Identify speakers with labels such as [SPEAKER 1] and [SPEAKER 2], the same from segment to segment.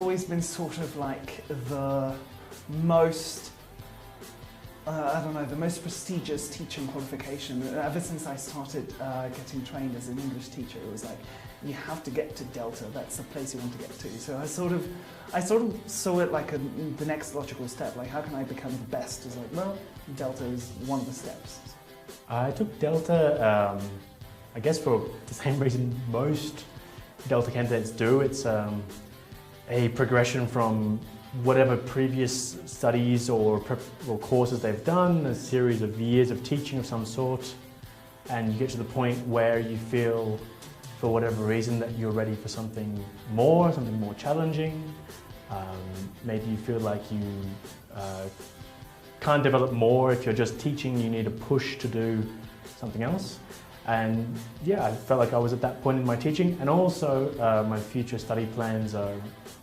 [SPEAKER 1] Always been sort of like the most, I don't know, the most prestigious teaching qualification. Ever since I started getting trained as an English teacher, it was like, you have to get to Delta, that's the place you want to get to. So I sort of saw it like the next logical step, like how can I become the best? It's like, well, Delta is one of the steps.
[SPEAKER 2] I took Delta, I guess for the same reason most Delta candidates do. It's a progression from whatever previous studies or courses they've done, a series of years of teaching of some sort, and you get to the point where you feel, for whatever reason, that you're ready for something more challenging. Maybe you feel like you can't develop more if you're just teaching, you need a push to do something else. And yeah, I felt like I was at that point in my teaching, and also my future study plans are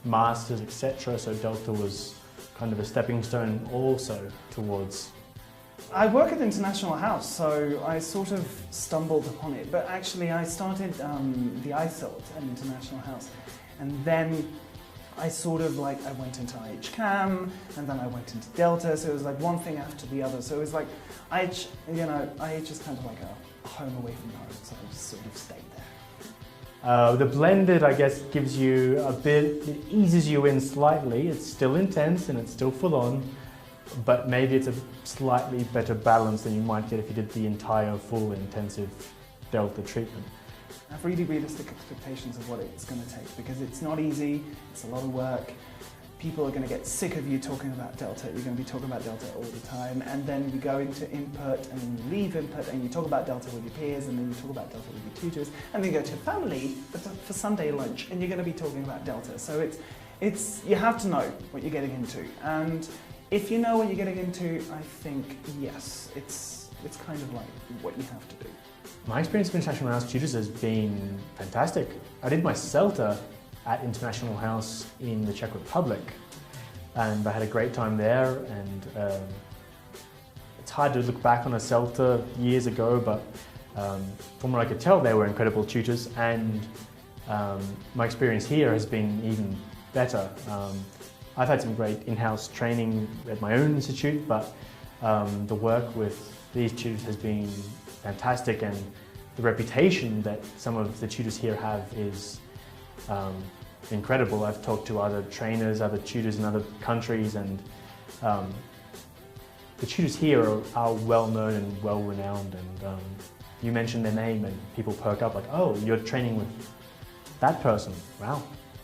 [SPEAKER 2] masters, etc. So Delta was kind of a stepping stone also towards.
[SPEAKER 1] I work at International House, so I sort of stumbled upon it, but actually I started the ISILT at International House, and then I sort of like, I went into IHCAM, and then I went into Delta, so it was like one thing after the other. So it was like, IH is kind of like a home away from home, so I just sort of stayed there.
[SPEAKER 2] The blended, I guess, gives you a bit, it eases you in slightly. It's still intense and it's still full on, but maybe it's a slightly better balance than you might get if you did the entire full intensive Delta treatment.
[SPEAKER 1] I have really realistic expectations of what it's going to take, because it's not easy, it's a lot of work. People are going to get sick of you talking about Delta. You're going to be talking about Delta all the time, and then you go into input, and then you leave input, and you talk about Delta with your peers, and then you talk about Delta with your tutors, and then you go to family for Sunday lunch, and you're going to be talking about Delta. So you have to know what you're getting into, and if you know what you're getting into, I think yes, it's kind of like what you have to do.
[SPEAKER 2] My experience with International House tutors has been fantastic. I did my CELTA at International House in the Czech Republic, and I had a great time there, and it's hard to look back on a CELTA years ago, but from what I could tell, they were incredible tutors, and my experience here has been even better. I've had some great in-house training at my own institute, but the work with these tutors has been fantastic, and the reputation that some of the tutors here have is incredible. I've talked to other trainers, other tutors in other countries, and the tutors here are well known and well renowned, and you mention their name and people perk up like, oh, you're training with that person, wow.